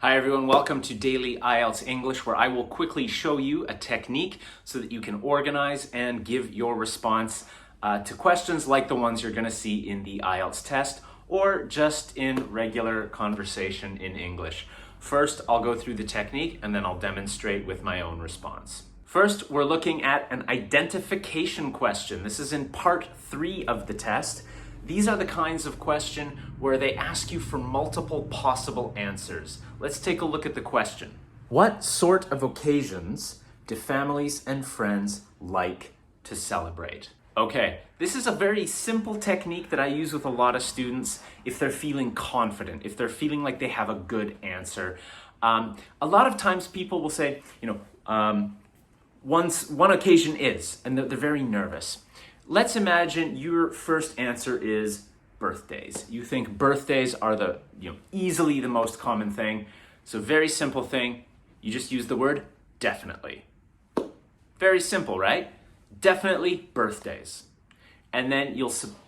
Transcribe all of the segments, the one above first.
Hi everyone, welcome to Daily IELTS English, where I will quickly show you a technique so that you can organize and give your response to questions like the ones you're going to see in the IELTS test or just in regular conversation in English. First, I'll go through the technique and then I'll demonstrate with my own response. First, we're looking at an identification question. This is in part 3 of the test. These are the kinds of question where they ask you for multiple possible answers. Let's take a look at the question. What sort of occasions do families and friends like to celebrate? Okay, this is a very simple technique that I use with a lot of students if they're feeling confident, if they're feeling like they have a good answer. A lot of times people will say, one occasion is, and they're very nervous. Let's imagine your first answer is birthdays. You think birthdays are easily the most common thing. So very simple thing, you just use the word definitely. Very simple, right? Definitely birthdays. And then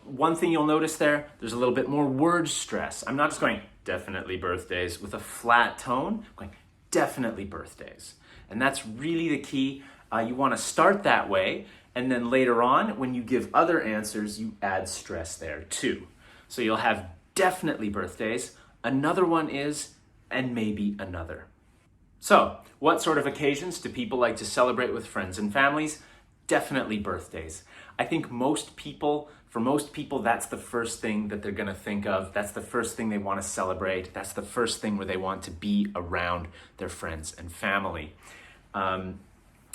one thing you'll notice there's a little bit more word stress. I'm not just going definitely birthdays with a flat tone. I'm going definitely birthdays. And that's really the key. You want to start that way, and then later on, when you give other answers, you add stress there too. So you'll have definitely birthdays, another one is, and maybe another. So, what sort of occasions do people like to celebrate with friends and families? Definitely birthdays. I think for most people, that's the first thing that they're gonna think of. That's the first thing they wanna celebrate. That's the first thing where they want to be around their friends and family.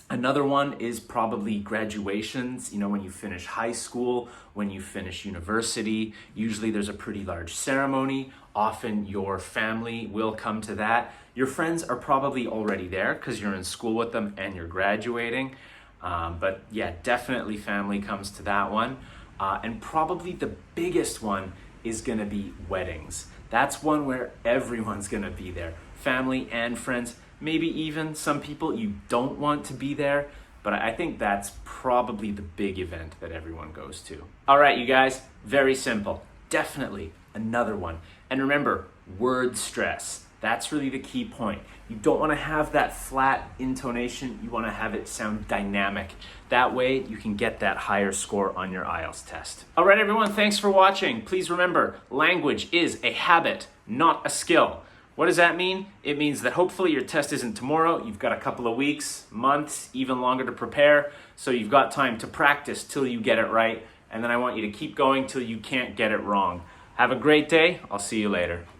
Another one is probably graduations. When you finish high school, when you finish university, usually there's a pretty large ceremony. Often your family will come to that. Your friends are probably already there because you're in school with them and you're graduating. But yeah, definitely family comes to that one. And probably the biggest one is gonna be weddings. That's one where everyone's gonna be there. Family and friends. Maybe even some people you don't want to be there, but I think that's probably the big event that everyone goes to. All right, you guys, very simple. Definitely another one. And remember, word stress. That's really the key point. You don't want to have that flat intonation. You want to have it sound dynamic. That way you can get that higher score on your IELTS test. All right, everyone, thanks for watching. Please remember, language is a habit, not a skill. What does that mean? It means that hopefully your test isn't tomorrow. You've got a couple of weeks, months, even longer to prepare. So you've got time to practice till you get it right. And then I want you to keep going till you can't get it wrong. Have a great day. I'll see you later.